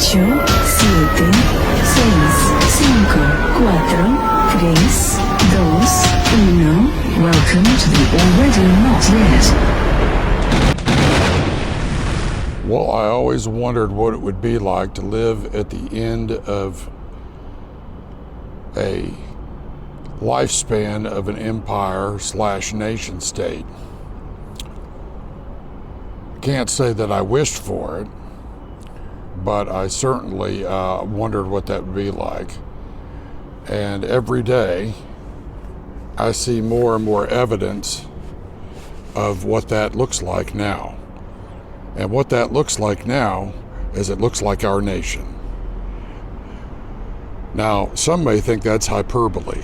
7, 6, 5, 4, 3, 2, 1. Welcome to the Already Not Yet. Well, I always wondered what it would be like to live at the end of a lifespan of an empire/nation state. Can't say that I wished for it, but I certainly wondered what that would be like. And every day I see more and more evidence of what that looks like now. And what that looks like now is it looks like our nation. Now, some may think that's hyperbole.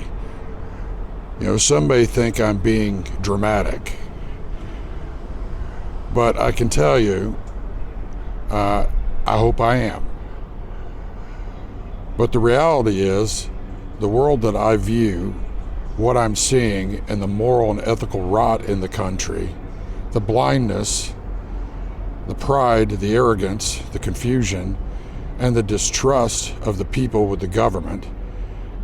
You know, some may think I'm being dramatic. But I can tell you, I hope I am. But the reality is, the world that I view, what I'm seeing, and the moral and ethical rot in the country, the blindness, the pride, the arrogance, the confusion, and the distrust of the people with the government,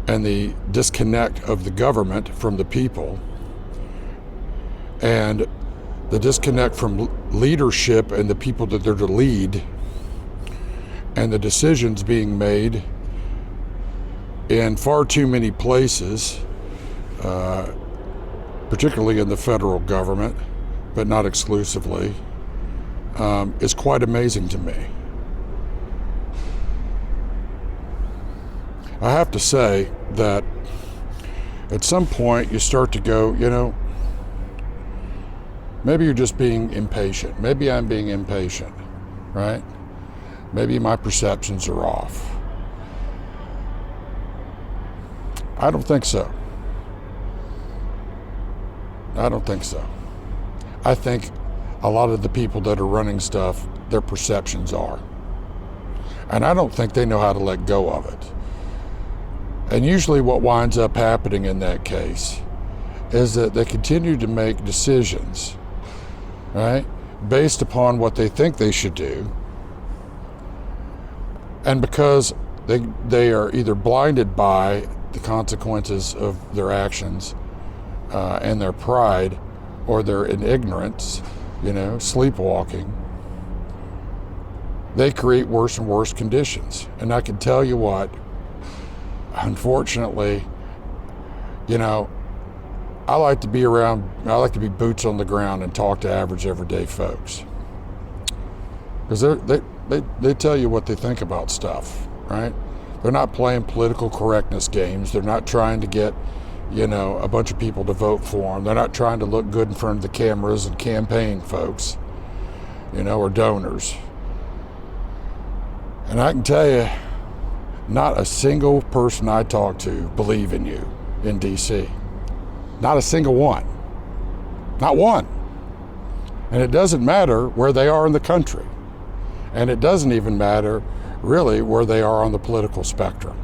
and the disconnect of the government from the people, and the disconnect from leadership and the people that they're to lead, and the decisions being made in far too many places, particularly in the federal government, but not exclusively, is quite amazing to me. I have to say that at some point you start to go, you know, maybe you're just being impatient. Maybe I'm being impatient, right? Maybe my perceptions are off. I don't think so. I don't think so. I think a lot of the people that are running stuff, their perceptions are. And I don't think they know how to let go of it. And usually what winds up happening in that case is that they continue to make decisions, right, based upon what they think they should do. And because they are either blinded by the consequences of their actions and their pride, or they're in ignorance, you know, sleepwalking, they create worse and worse conditions. And I can tell you what, unfortunately, you know, I like to be boots on the ground and talk to average everyday folks. Because they tell you what they think about stuff, right? They're not playing political correctness games. They're not trying to get, you know, a bunch of people to vote for them. They're not trying to look good in front of the cameras and campaign folks, you know, or donors. And I can tell you, not a single person I talk to believe in you in DC. Not a single one. Not one. And it doesn't matter where they are in the country. And it doesn't even matter, really, where they are on the political spectrum.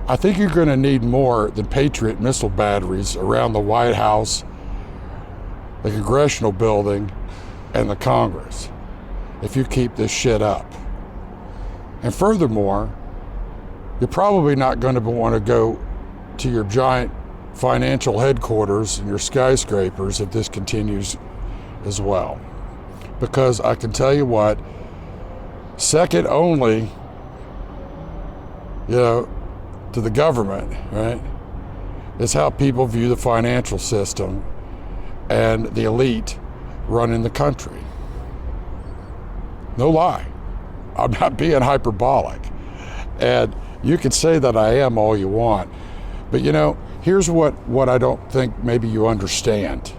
I think you're going to need more than Patriot missile batteries around the White House, the Congressional Building, and the Congress if you keep this shit up. And furthermore, you're probably not going to want to go to your giant financial headquarters and your skyscrapers if this continues as well. Because I can tell you what, second only, you know, to the government, right, is how people view the financial system and the elite running the country. No lie. I'm not being hyperbolic. And you can say that I am all you want. But you know, here's what I don't think maybe you understand.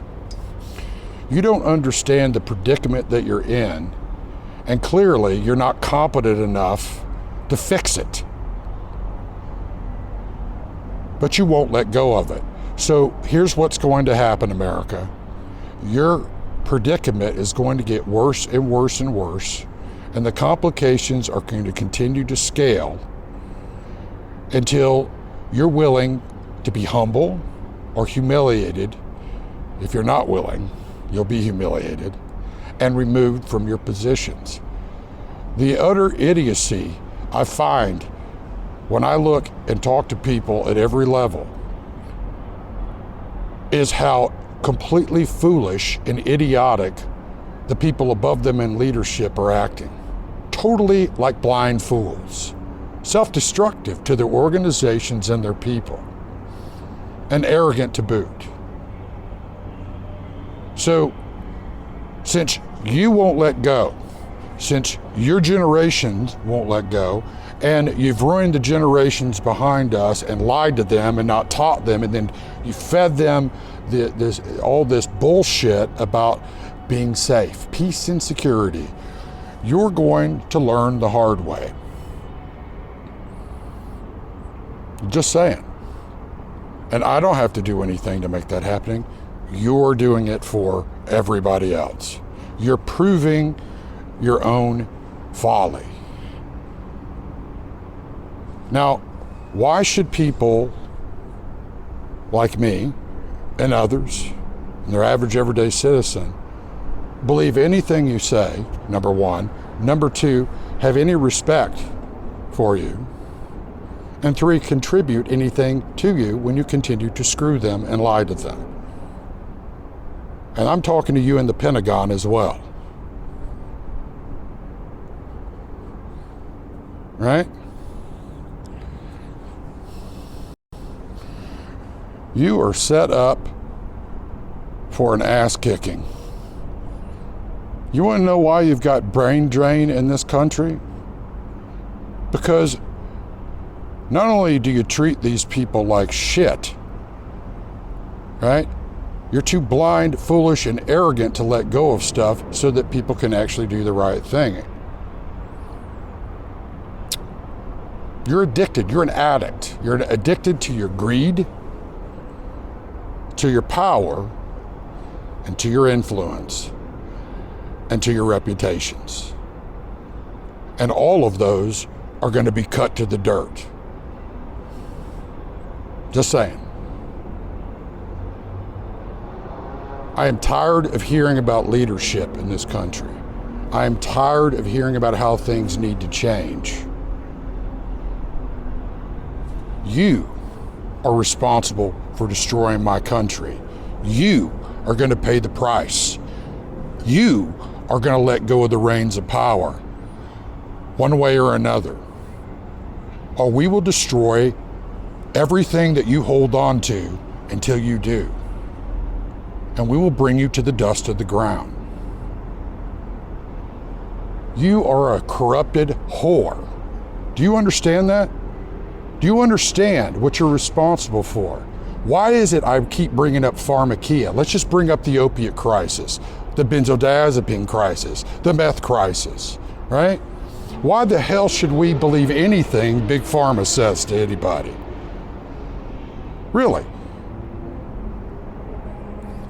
You don't understand the predicament that you're in, and clearly you're not competent enough to fix it. But you won't let go of it. So here's what's going to happen, America. Your predicament is going to get worse and worse and worse, and the complications are going to continue to scale until you're willing to be humble or humiliated. If you're not willing, you'll be humiliated and removed from your positions. The utter idiocy I find when I look and talk to people at every level is how completely foolish and idiotic the people above them in leadership are acting. Totally like blind fools. Self-destructive to their organizations and their people. And arrogant to boot. So, since you won't let go, since your generations won't let go, and you've ruined the generations behind us and lied to them and not taught them, and then you fed them all this bullshit about being safe, peace and security, you're going to learn the hard way. Just saying. And I don't have to do anything to make that happen. You're doing it for everybody else. You're proving your own folly. Now, why should people like me and others, and their average everyday citizen, believe anything you say, number one? Number two, have any respect for you? And three, contribute anything to you when you continue to screw them and lie to them. And I'm talking to you in the Pentagon as well. Right? You are set up for an ass kicking. You want to know why you've got brain drain in this country? Because not only do you treat these people like shit, right? You're too blind, foolish, and arrogant to let go of stuff so that people can actually do the right thing. You're addicted. You're an addict. You're addicted to your greed, to your power, and to your influence, and to your reputations. And all of those are going to be cut to the dirt. Just saying. I am tired of hearing about leadership in this country. I am tired of hearing about how things need to change. You are responsible for destroying my country. You are going to pay the price. You are going to let go of the reins of power, one way or another. Or we will destroy everything that you hold on to until you do. And we will bring you to the dust of the ground. You are a corrupted whore. Do you understand that? Do you understand what you're responsible for? Why is it I keep bringing up pharmakia? Let's just bring up the opiate crisis, the benzodiazepine crisis, the meth crisis, right? Why the hell should we believe anything Big Pharma says to anybody? Really?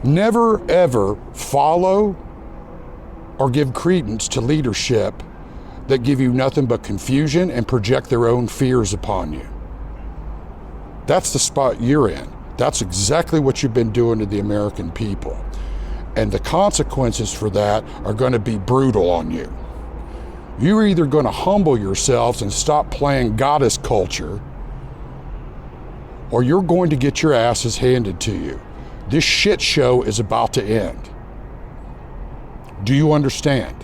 Never ever follow or give credence to leadership that give you nothing but confusion and project their own fears upon you. That's the spot you're in. That's exactly what you've been doing to the American people. And the consequences for that are going to be brutal on you. You're either going to humble yourselves and stop playing goddess culture, or you're going to get your asses handed to you. This shit show is about to end. Do you understand?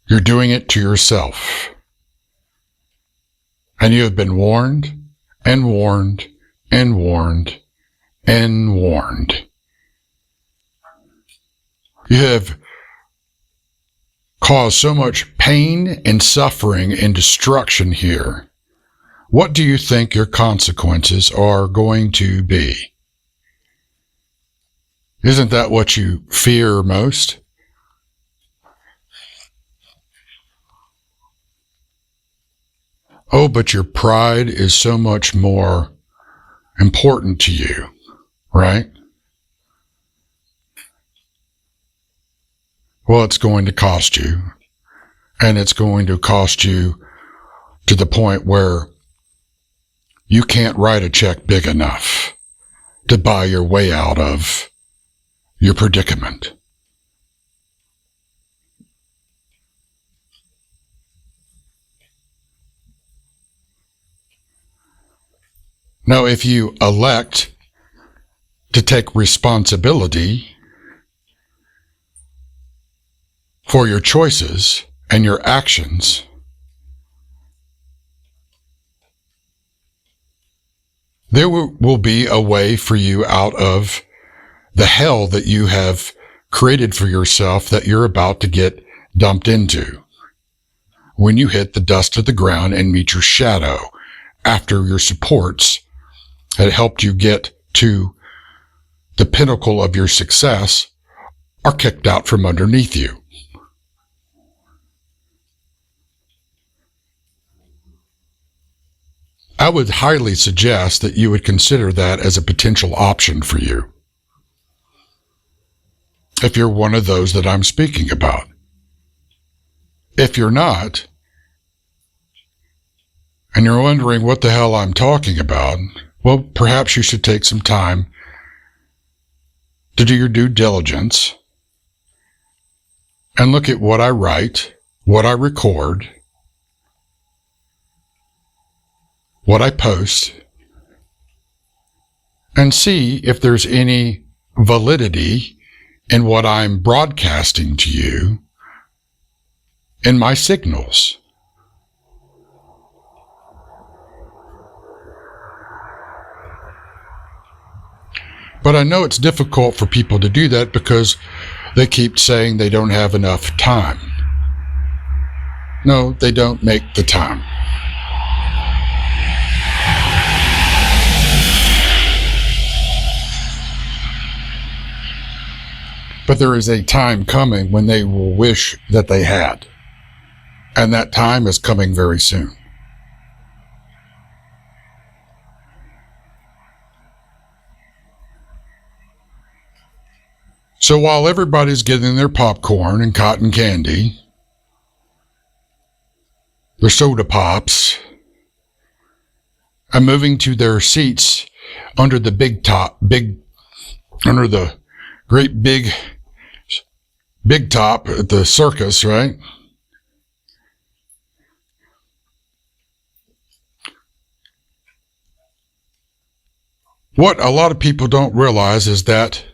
You're doing it to yourself. And you have been warned and warned and warned and warned. You have caused so much pain and suffering and destruction here. What do you think your consequences are going to be? Isn't that what you fear most? Oh, but your pride is so much more important to you, right? Well, it's going to cost you. And it's going to cost you to the point where you can't write a check big enough to buy your way out of your predicament. Now, if you elect to take responsibility for your choices and your actions, there will be a way for you out of the hell that you have created for yourself that you're about to get dumped into when you hit the dust of the ground and meet your shadow after your supports that helped you get to the pinnacle of your success are kicked out from underneath you. I would highly suggest that you would consider that as a potential option for you. if you're one of those that I'm speaking about. If you're not, and you're wondering what the hell I'm talking about, well, perhaps you should take some time to do your due diligence and look at what I write, what I record, what I post, and see if there's any validity in what I'm broadcasting to you in my signals. But I know it's difficult for people to do that because they keep saying they don't have enough time. No, they don't make the time. But there is a time coming when they will wish that they had. And that time is coming very soon. So while everybody's getting their popcorn and cotton candy, their soda pops, and moving to their seats under the under the great big top at the circus, right? What a lot of people don't realize is that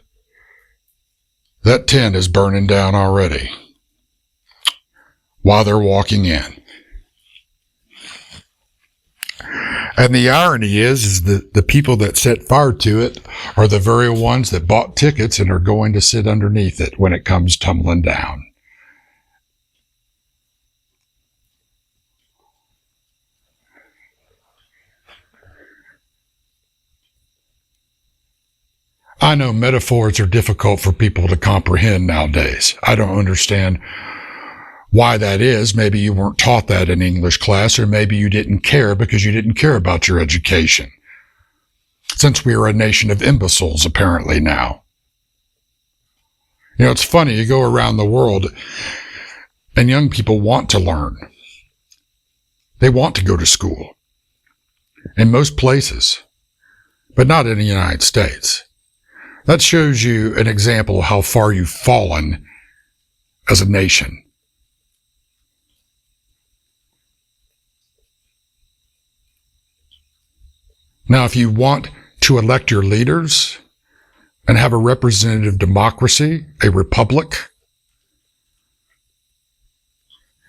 tent is burning down already while they're walking in. And the irony is that the people that set fire to it are the very ones that bought tickets and are going to sit underneath it when it comes tumbling down. I know metaphors are difficult for people to comprehend nowadays. I don't understand why that is. Maybe you weren't taught that in English class, or maybe you didn't care because you didn't care about your education. Since we are a nation of imbeciles, apparently now. You know, it's funny, you go around the world and young people want to learn. They want to go to school. In most places, but not in the United States. That shows you an example of how far you've fallen as a nation. Now, if you want to elect your leaders and have a representative democracy, a republic,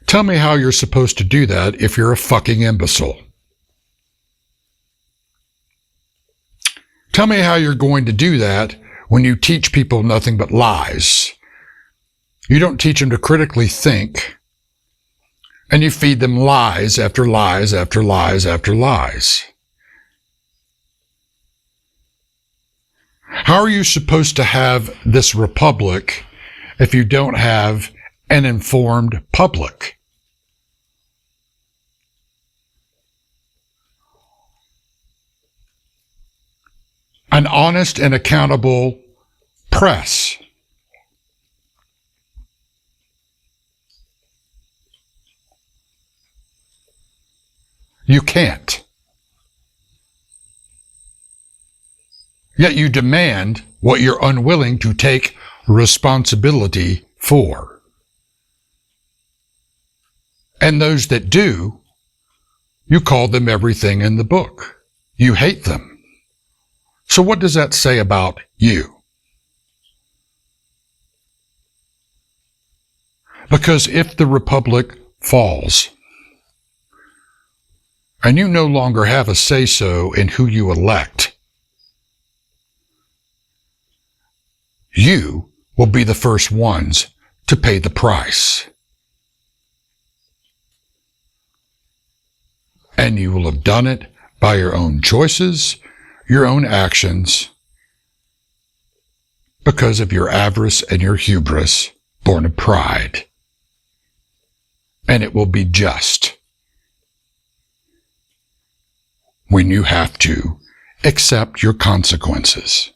tell me how you're supposed to do that if you're a fucking imbecile. Tell me how you're going to do that when you teach people nothing but lies. You don't teach them to critically think, and you feed them lies after lies after lies after lies. How are you supposed to have this republic if you don't have an informed public? An honest and accountable press. You can't. Yet you demand what you're unwilling to take responsibility for. And those that do, you call them everything in the book. You hate them. So what does that say about you? Because if the republic falls, and you no longer have a say-so in who you elect, you will be the first ones to pay the price. And you will have done it by your own choices, your own actions, because of your avarice and your hubris, born of pride. And it will be just when you have to accept your consequences.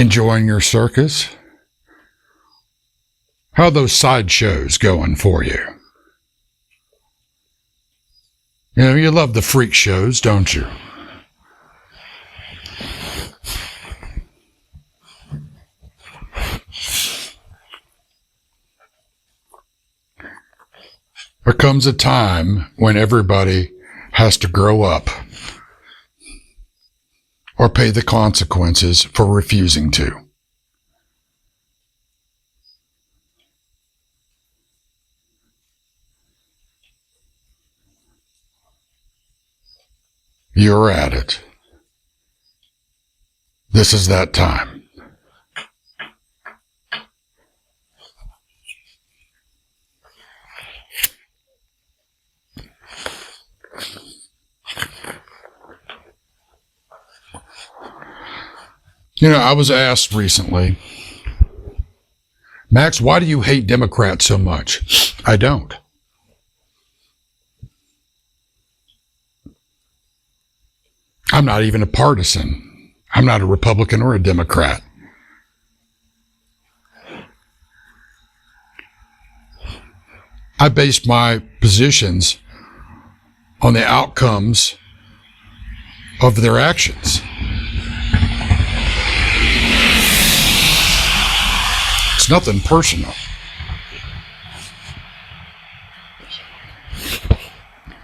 Enjoying your circus? How are those side shows going for you? You know, you love the freak shows, don't you? There comes a time when everybody has to grow up or pay the consequences for refusing to. You're at it. This is that time. You know, I was asked recently, Max, why do you hate Democrats so much? I don't. I'm not even a partisan. I'm not a Republican or a Democrat. I base my positions on the outcomes of their actions. It's nothing personal.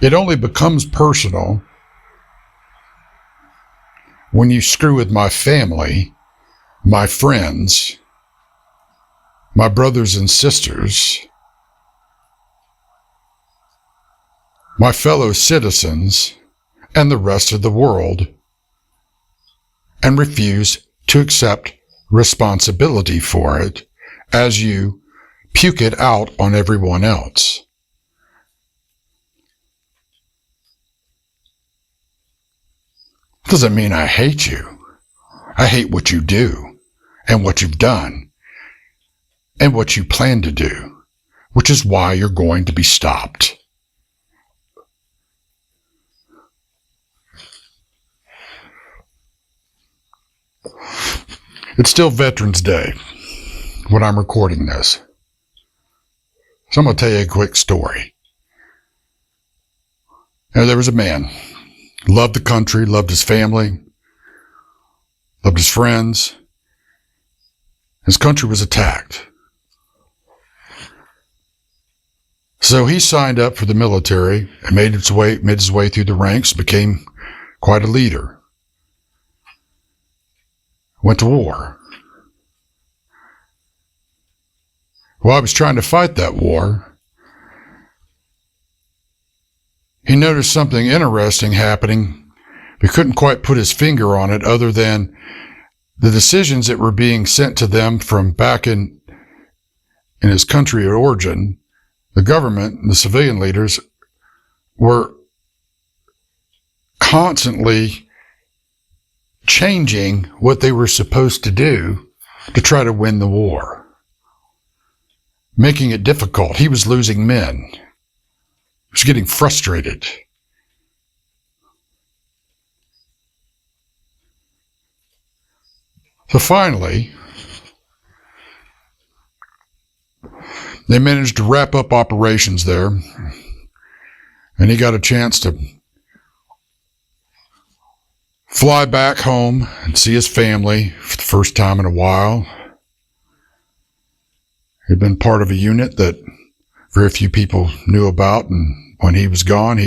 It only becomes personal when you screw with my family, my friends, my brothers and sisters, my fellow citizens, and the rest of the world, and refuse to accept responsibility for it as you puke it out on everyone else. Doesn't mean I hate you. I hate what you do and what you've done and what you plan to do, which is why you're going to be stopped. It's still Veterans Day when I'm recording this. So I'm going to tell you a quick story. Now, there was a man. Loved the country, loved his family, loved his friends. His country was attacked. So he signed up for the military and made his way through the ranks, became quite a leader. Went to war. While I was trying to fight that war, he noticed something interesting happening. He couldn't quite put his finger on it other than the decisions that were being sent to them from back in his country of origin. The government and the civilian leaders were constantly changing what they were supposed to do to try to win the war, making it difficult. He was losing men. Was getting frustrated. So finally, they managed to wrap up operations there, and he got a chance to fly back home and see his family for the first time in a while. He'd been part of a unit that very few people knew about, and when he was gone,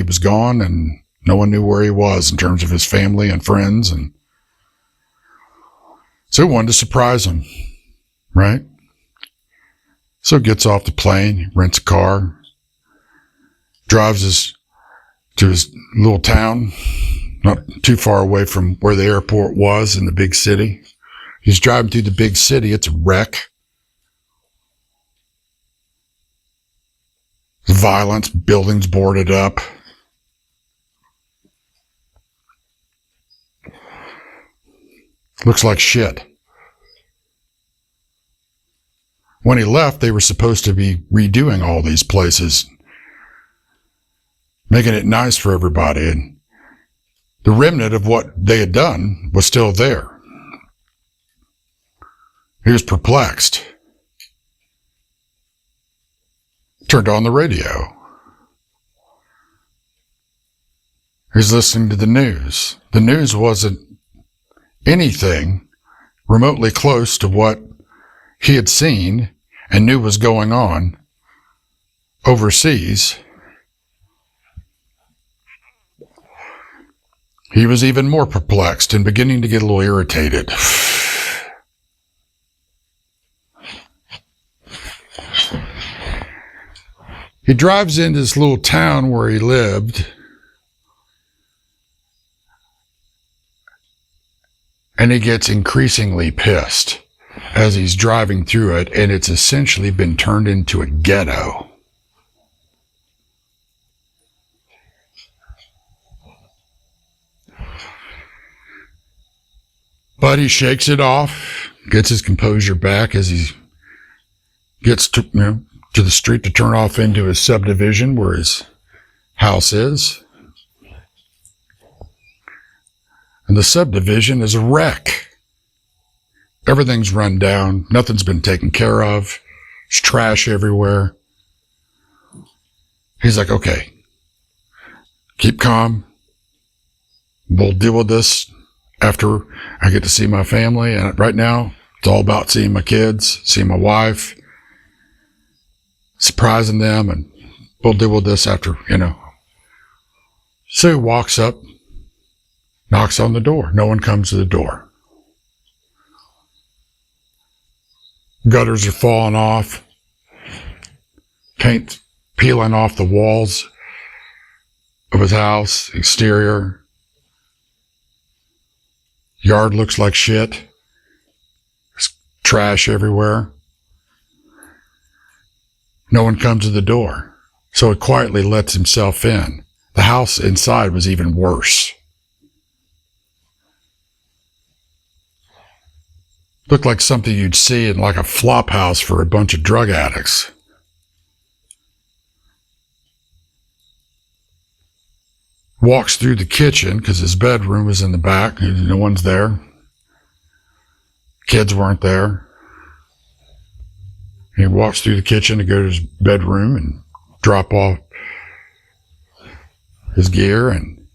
and no one knew where he was in terms of his family and friends, and so he wanted to surprise him, right? So he gets off the plane, rents a car, drives to his little town, not too far away from where the airport was in the big city. He's driving through the big city. It's a wreck. Violence, buildings boarded up. Looks like shit. When he left, they were supposed to be redoing all these places, making it nice for everybody, and the remnant of what they had done was still there. He was perplexed. Turned on the radio. He's listening to the news. The news wasn't anything remotely close to what he had seen and knew was going on overseas. He was even more perplexed and beginning to get a little irritated. He drives into this little town where he lived, and he gets increasingly pissed as he's driving through it, and it's essentially been turned into a ghetto. But he shakes it off, gets his composure back as he gets to the street to turn off into his subdivision where his house is. And the subdivision is a wreck. Everything's run down. Nothing's been taken care of. There's trash everywhere. He's like, okay, keep calm. We'll deal with this after I get to see my family. And right now, it's all about seeing my kids, seeing my wife, surprising them, and we'll deal with this after, So he walks up, knocks on the door. No one comes to the door. Gutters are falling off. Paint peeling off the walls of his house, exterior. Yard looks like shit. There's trash everywhere. No one comes to the door, so he quietly lets himself in. The house inside was even worse. Looked like something you'd see in like a flop house for a bunch of drug addicts. Walks through the kitchen because his bedroom was in the back. No one's there. Kids weren't there. He walks through the kitchen to go to his bedroom and drop off his gear, and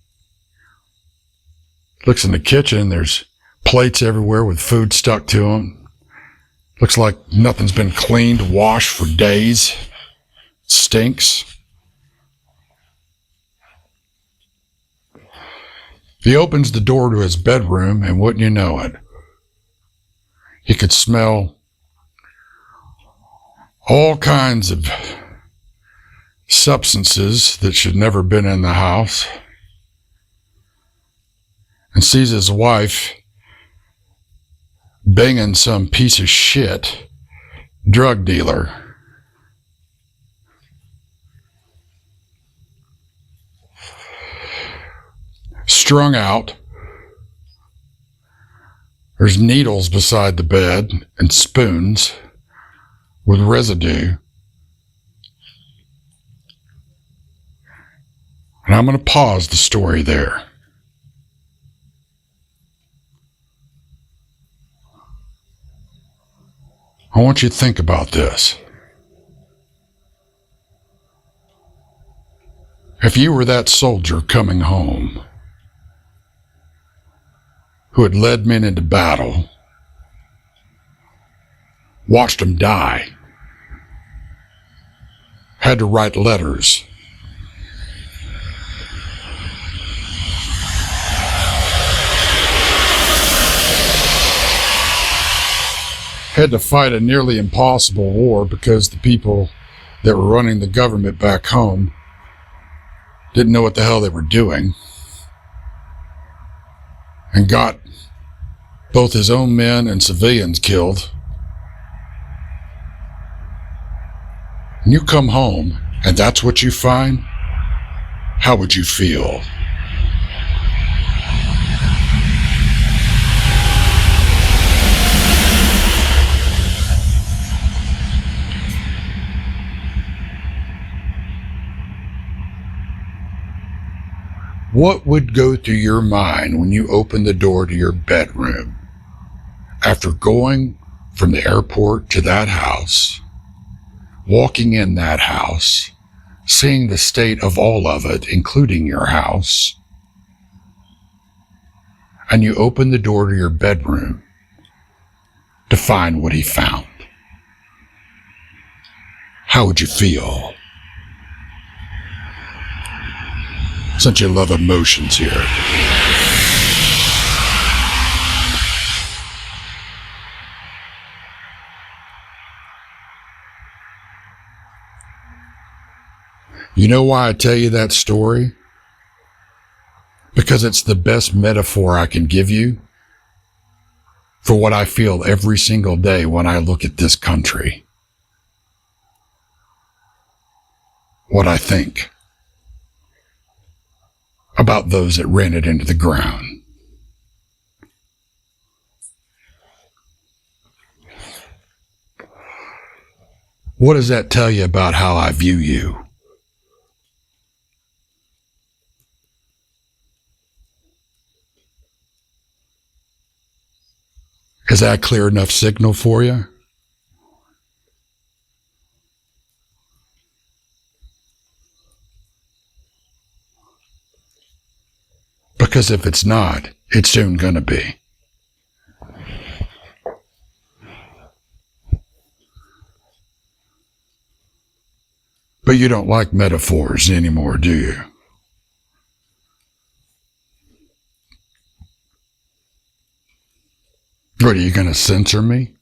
looks in the kitchen. There's plates everywhere with food stuck to them. Looks like nothing's been cleaned, washed for days. Stinks. He opens the door to his bedroom, and wouldn't you know it, he could smell all kinds of substances that should never have been in the house, and sees his wife banging some piece of shit drug dealer. Strung out. There's needles beside the bed and spoons with residue. And I'm going to pause the story there. I want you to think about this. If you were that soldier coming home who had led men into battle, watched them die, had to write letters, had to fight a nearly impossible war because the people that were running the government back home didn't know what the hell they were doing, and got both his own men and civilians killed. And you come home and that's what you find, how would you feel? What would go through your mind when you open the door to your bedroom after going from the airport to that house, walking in that house, seeing the state of all of it, including your house, and you open the door to your bedroom to find what he found. How would you feel? Since you love emotions here. You know why I tell you that story? Because it's the best metaphor I can give you for what I feel every single day when I look at this country. What I think about those that ran it into the ground. What does that tell you about how I view you? Is that clear enough signal for you? Because if it's not, it's soon going to be. But you don't like metaphors anymore, do you? What, are you going to censor me?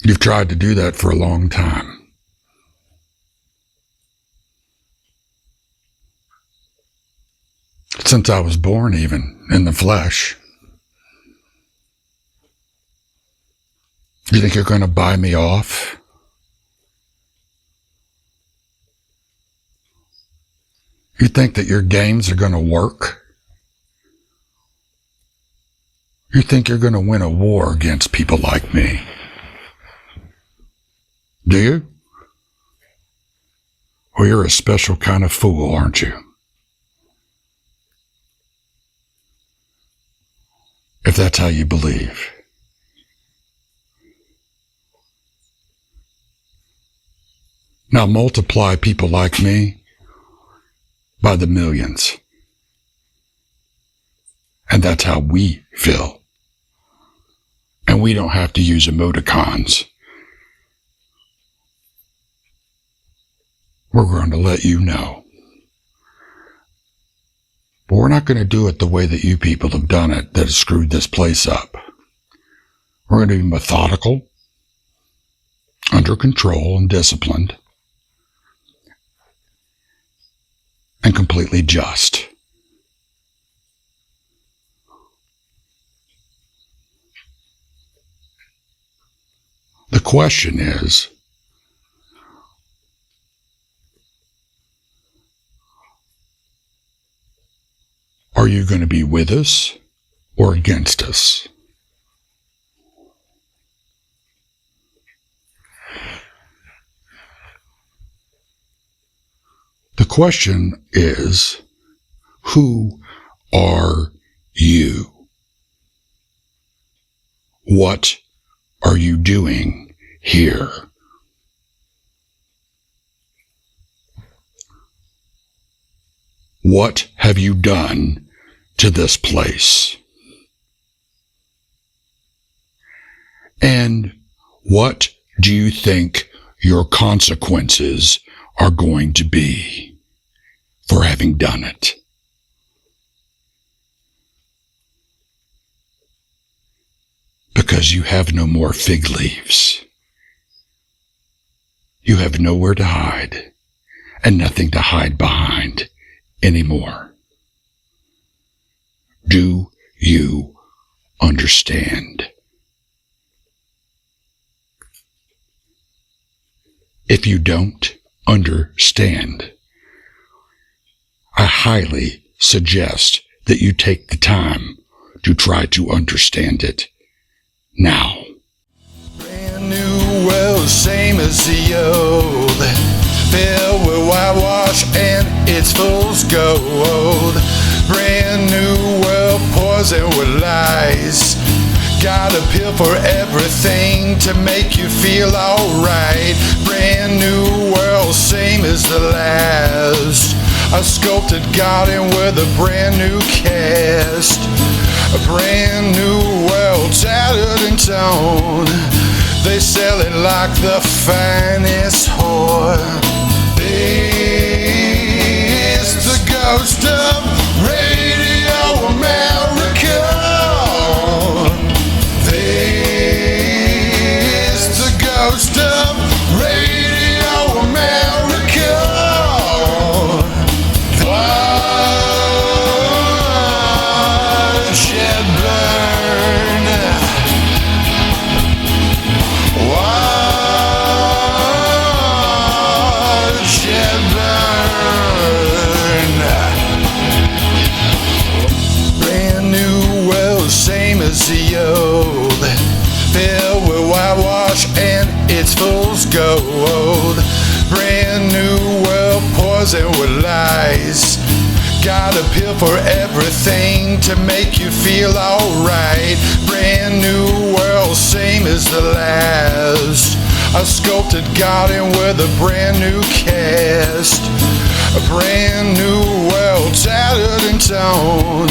You've tried to do that for a long time. Since I was born, even, in the flesh. You think you're going to buy me off? You think that your games are going to work? You think you're going to win a war against people like me? Do you? Well, you're a special kind of fool, aren't you? If that's how you believe. Now multiply people like me by the millions. And that's how we feel. And we don't have to use emoticons. We're going to let you know. But we're not going to do it the way that you people have done it that has screwed this place up. We're going to be methodical, under control and disciplined, and completely just. The question is, are you going to be with us or against us? The question is, who are you? What are you doing here? What have you done to this place? And what do you think your consequences are going to be for having done it? Because you have no more fig leaves. You have nowhere to hide and nothing to hide behind anymore. Do you understand? If you don't understand, I highly suggest that you take the time to try to understand it now. Brand new world, same as the old, filled with whitewash and its fool's gold. Brand new world, poison with lies, Got a pill for everything to make you feel alright. Brand new world, same as the last. A sculpted garden with a brand new cast. A brand new world, tattered and torn. They sell it like the finest whore. It's the ghost of Radio America. It's the ghost of Radio America. Watch it burn. Watch it burn. Brand new world, same as the old. Filled with whitewash and its fool's gold. Brand new world, poison with lies. Got a pill for everything to make you feel alright. Brand new world, same as the last. A sculpted garden with a brand new cast. A brand new world, tattered and torn.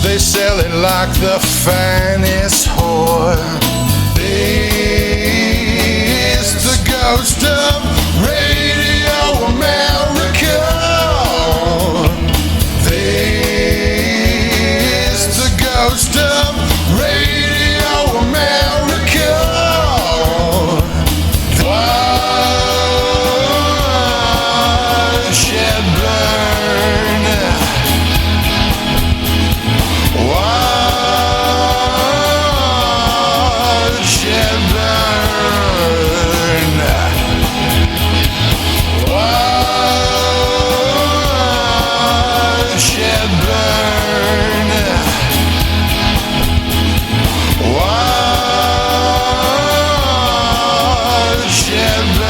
They sell it like the finest whore. It's the ghost of Radio America. It's the ghost of Radio America. Watch it burn. Watch it burn. Watch it burn. Watch it burn.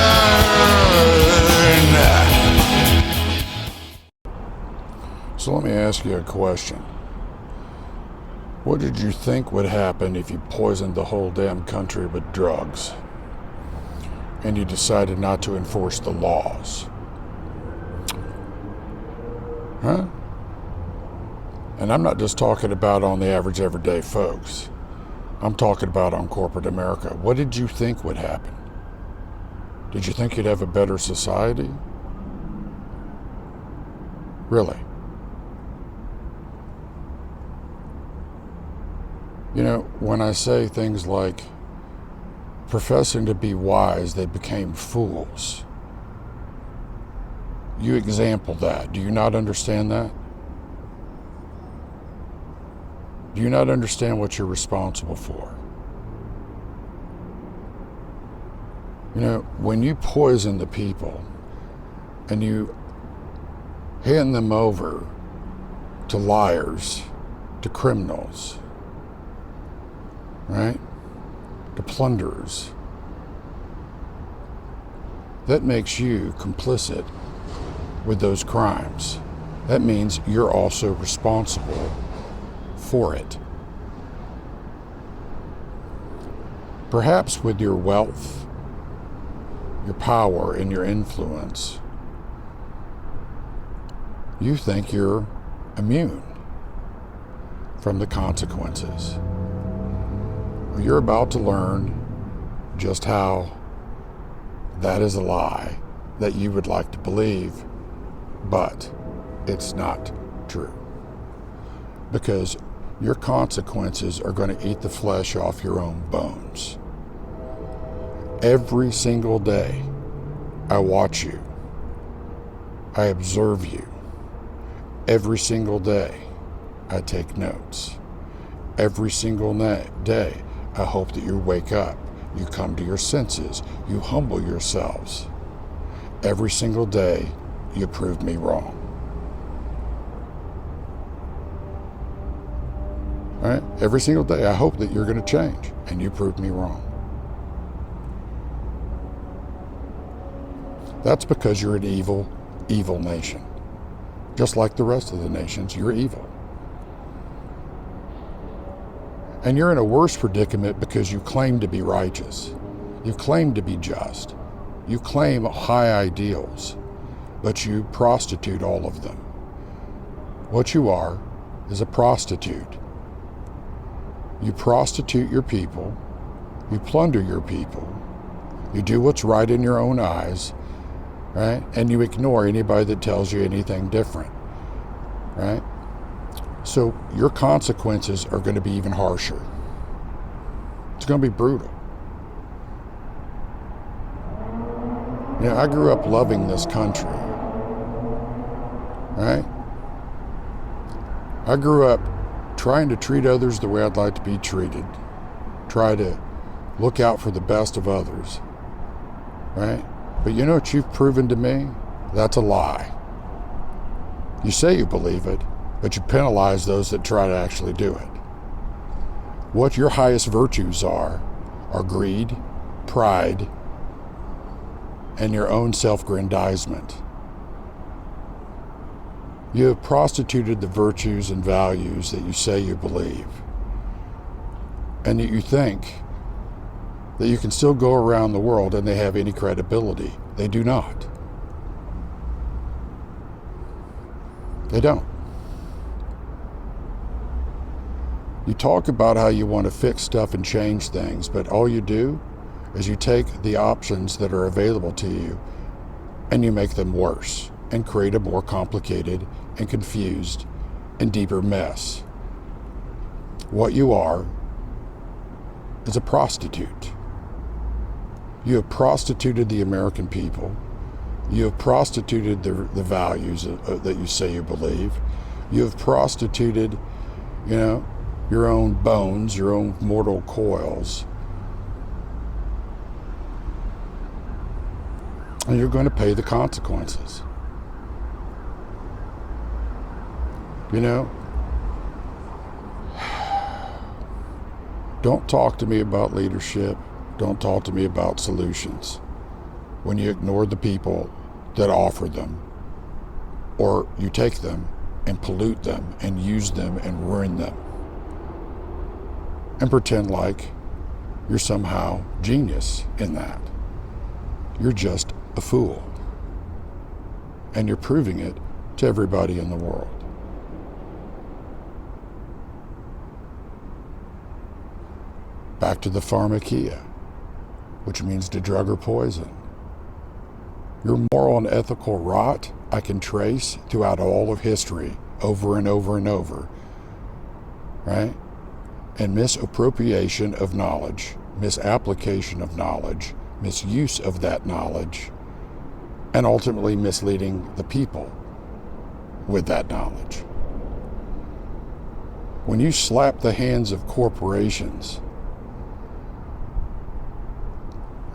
So let me ask you a question. What did you think would happen if you poisoned the whole damn country with drugs and you decided not to enforce the laws? Huh? And I'm not just talking about on the average everyday folks. I'm talking about on corporate America. What did you think would happen? Did you think you'd have a better society? Really? You know, when I say things like, professing to be wise, they became fools. You example that. Do you not understand that? Do you not understand what you're responsible for? You know, when you poison the people and you hand them over to liars, to criminals, right? To plunderers, that makes you complicit with those crimes. That means you're also responsible for it. Perhaps with your wealth, your power, and your influence, you think you're immune from the consequences. You're about to learn just how that is a lie that you would like to believe, but it's not true. Because your consequences are going to eat the flesh off your own bones. Every single day, I watch you. I observe you. Every single day, I take notes. Every single day, I hope that you wake up, you come to your senses, you humble yourselves. Every single day, you prove me wrong. All right? Every single day, I hope that you're going to change, and you prove me wrong. That's because you're an evil, evil nation. Just like the rest of the nations, you're evil. And you're in a worse predicament because you claim to be righteous. You claim to be just. You claim high ideals, but you prostitute all of them. What you are is a prostitute. You prostitute your people. You plunder your people. You do what's right in your own eyes, right? And you ignore anybody that tells you anything different, right? So your consequences are going to be even harsher. It's going to be brutal. You know, I grew up loving this country, right? I grew up trying to treat others the way I'd like to be treated. Try to look out for the best of others, right? But you know what you've proven to me? That's a lie. You say you believe it, but you penalize those that try to actually do it. What your highest virtues are greed, pride, and your own self-aggrandizement. You have prostituted the virtues and values that you say you believe, and that you think that you can still go around the world and they have any credibility. They do not. They don't. You talk about how you want to fix stuff and change things, but all you do is you take the options that are available to you and you make them worse and create a more complicated and confused and deeper mess. What you are is a prostitute. You have prostituted the American people. You have prostituted the values that you say you believe. You have prostituted, your own bones, your own mortal coils. And you're going to pay the consequences. Don't talk to me about leadership. Don't talk to me about solutions when you ignore the people that offer them, or you take them and pollute them and use them and ruin them and pretend like you're somehow genius in that. You're just a fool. And you're proving it to everybody in the world. Back to the pharmakia, which means to drug or poison. Your moral and ethical rot I can trace throughout all of history, over and over and over, right? And misappropriation of knowledge, misapplication of knowledge, misuse of that knowledge, and ultimately misleading the people with that knowledge. When you slap the hands of corporations,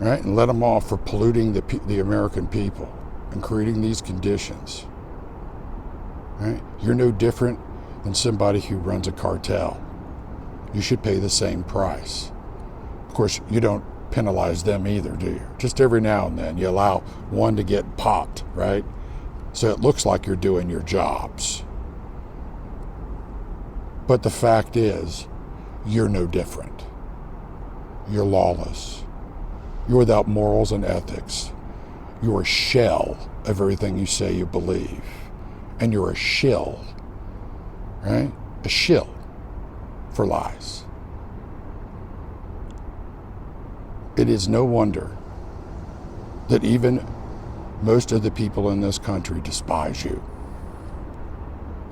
right, and let them off for polluting the American people and creating these conditions, right? You're no different than somebody who runs a cartel. You should pay the same price. Of course, you don't penalize them either, do you? Just every now and then you allow one to get popped, right? So it looks like you're doing your jobs. But the fact is, you're no different. You're lawless. You're without morals and ethics. You're a shell of everything you say you believe. And you're a shill, right? A shill for lies. It is no wonder that even most of the people in this country despise you.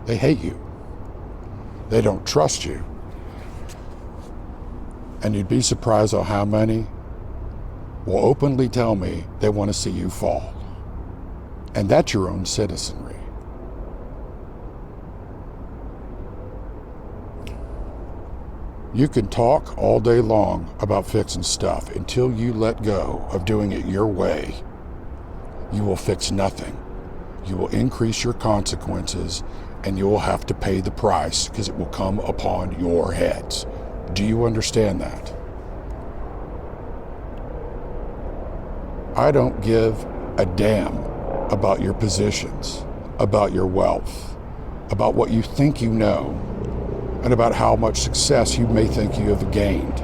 They hate you. They don't trust you. And you'd be surprised at how many will openly tell me they want to see you fall. And that's your own citizenry. You can talk all day long about fixing stuff. Until you let go of doing it your way, you will fix nothing. You will increase your consequences, and you will have to pay the price because it will come upon your heads. Do you understand that? I don't give a damn about your positions, about your wealth, about what you think you know. and about how much success you may think you have gained.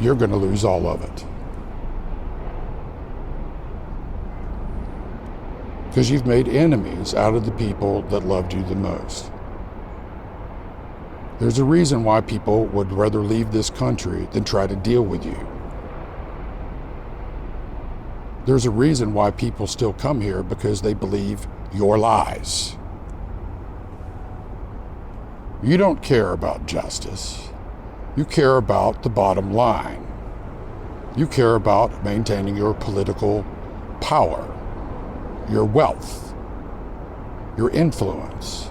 You're going to lose all of it. Because you've made enemies out of the people that loved you the most. There's a reason why people would rather leave this country than try to deal with you. There's a reason why people still come here, because they believe your lies. You don't care about justice. You care about the bottom line. You care about maintaining your political power, your wealth, your influence.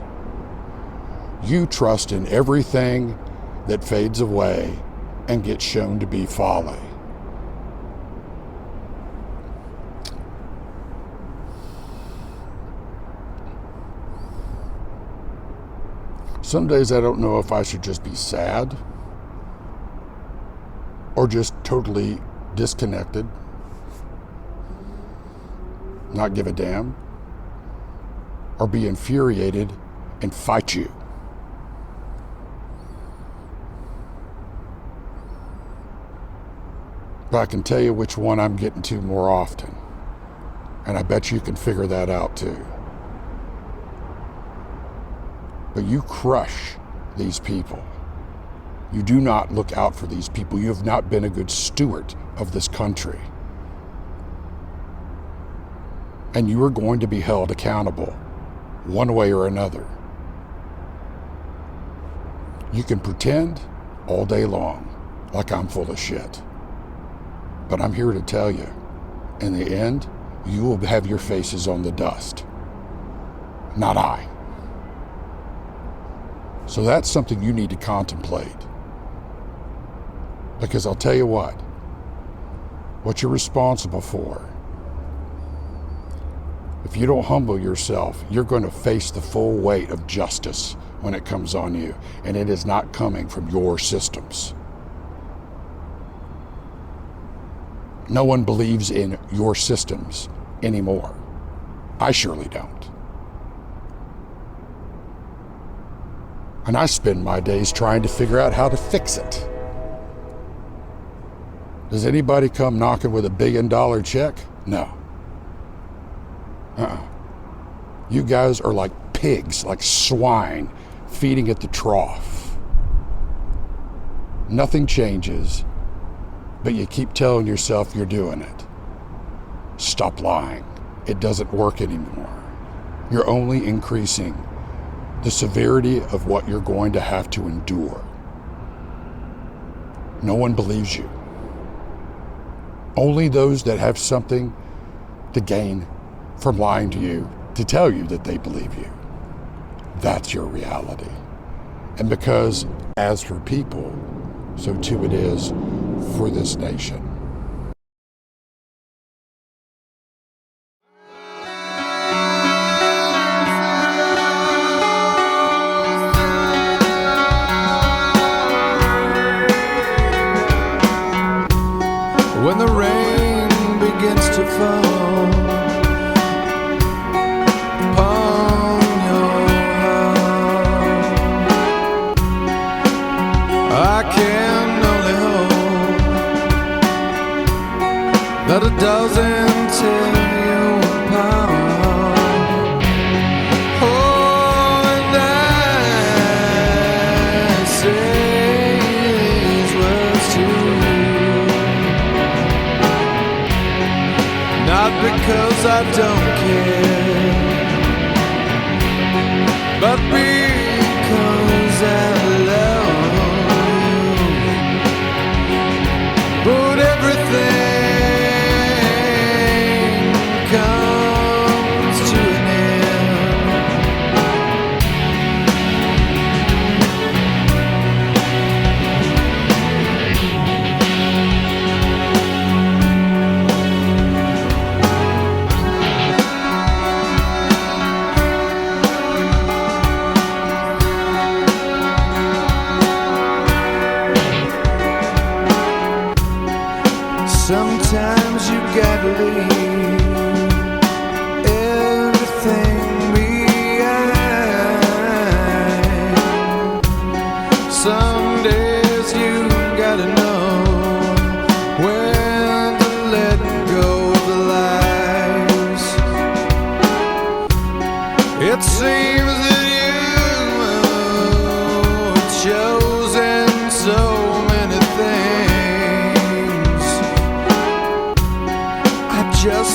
You trust in everything that fades away and gets shown to be folly. Some days I don't know if I should just be sad or just totally disconnected, not give a damn, or be infuriated and fight you. But I can tell you which one I'm getting to more often, and I bet you can figure that out too. But you crush these people. You do not look out for these people. You have not been a good steward of this country. And you are going to be held accountable one way or another. You can pretend all day long like I'm full of shit. But I'm here to tell you, in the end, you will have your faces on the dust. Not I. So that's something you need to contemplate. Because I'll tell you what you're responsible for. If you don't humble yourself, you're going to face the full weight of justice when it comes on you. And it is not coming from your systems. No one believes in your systems anymore. I surely don't. And I spend my days trying to figure out how to fix it. Does anybody come knocking with $1 billion check? No. You guys are like pigs, like swine, feeding at the trough. Nothing changes, but you keep telling yourself you're doing it. Stop lying. It doesn't work anymore. You're only increasing the severity of what you're going to have to endure. No one believes you. Only those that have something to gain from lying to you to tell you that they believe you. That's your reality. And because as for people, so too it is for this nation. When the rain begins to fall upon your heart, I can only hope that it doesn't tear you apart. Oh, and I say these words to you, not because I don't care, but because I love you. But everything comes to an sometimes you gotta leave everything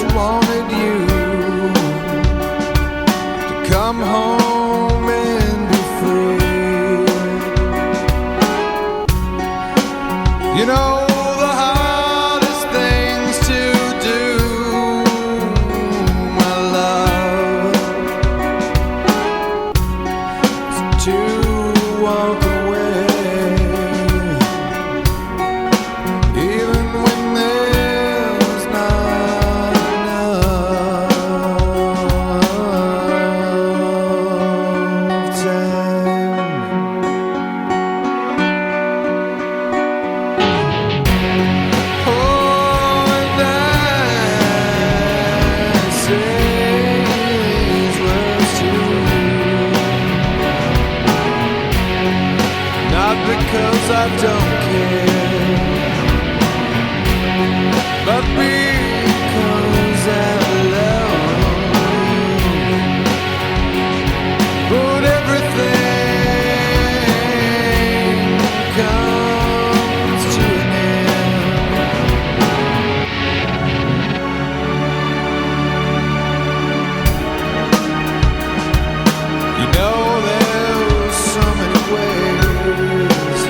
just wanted you to come home and be free. You know, the hardest things to do, my love, is to walk away. Even when there's not enough time. Oh, and I say these words to you, not because I don't care, but because I love you. But everything comes to an end. You know, there's so many ways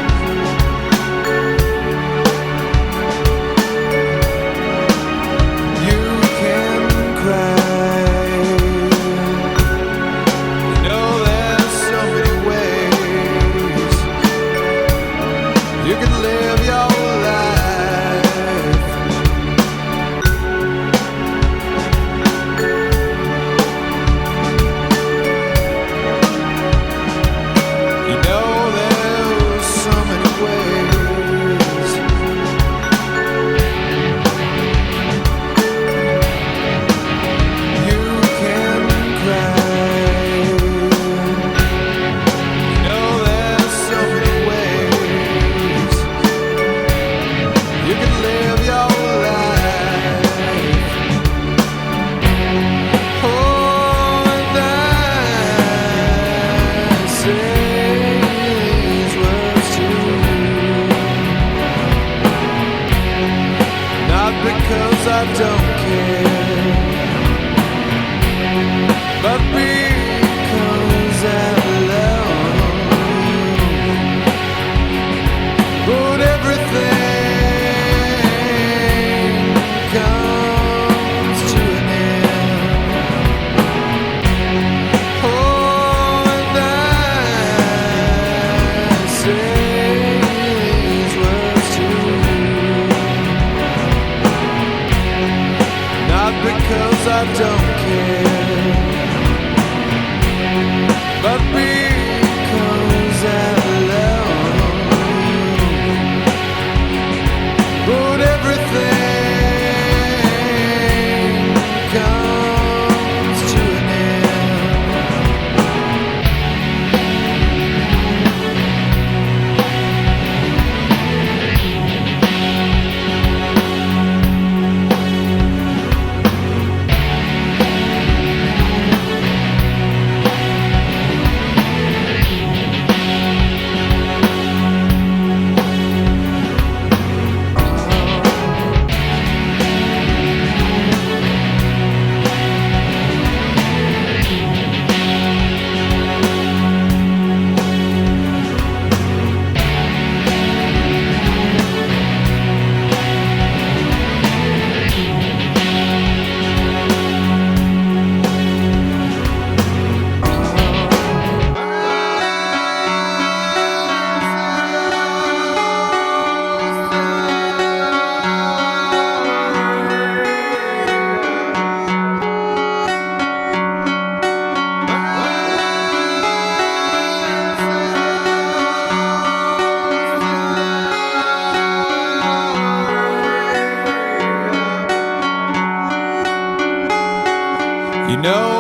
you can cry. You know, there's so many ways you can live your life. You know, there's so many ways you can cry. You know, there's so many ways you can live your life. Oh, and I say these words to you, not because I don't care, but because I love you. But everything comes to an end. Oh, and I say these words to you, not because I don't care, but because I love you. But everything comes to an end. You know,